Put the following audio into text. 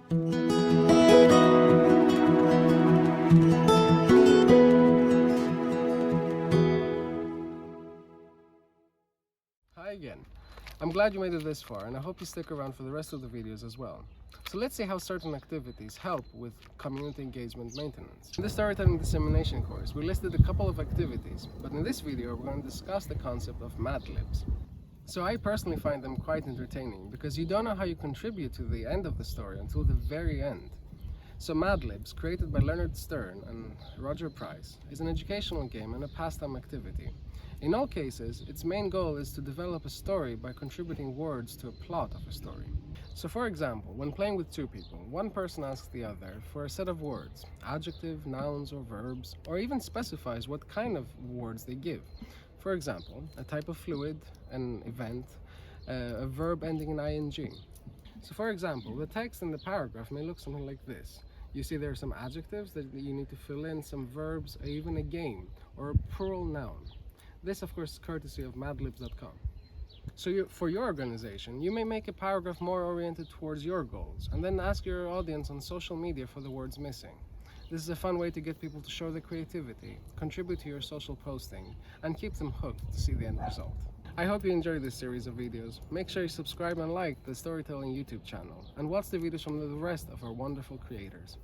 Hi again. I'm glad you made it this far, and I hope you stick around for the rest of the videos as well. So let's see how certain activities help with community engagement maintenance. In the Storytelling Dissemination course, we listed a couple of activities, but in this video we're going to discuss the concept of Mad Libs. So I personally find them quite entertaining, because you don't know how you contribute to the end of the story until the very end. So Mad Libs, created by Leonard Stern and Roger Price, is an educational game and a pastime activity. In all cases, its main goal is to develop a story by contributing words to a plot of a story. So for example, when playing with two people, one person asks the other for a set of words, adjective, nouns or verbs, or even specifies what kind of words they give. For example, a type of fluid, an event, a verb ending in ing. So for example, the text in the paragraph may look something like this. You see there are some adjectives that you need to fill in, some verbs, even a game, or a plural noun. This, of course, is courtesy of madlibs.com. So for your organization, you may make a paragraph more oriented towards your goals, and then ask your audience on social media for the words missing. This is a fun way to get people to show their creativity, contribute to your social posting, and keep them hooked to see the end result. I hope you enjoyed this series of videos. Make sure you subscribe and like the Storytelling YouTube channel, and watch the videos from the rest of our wonderful creators.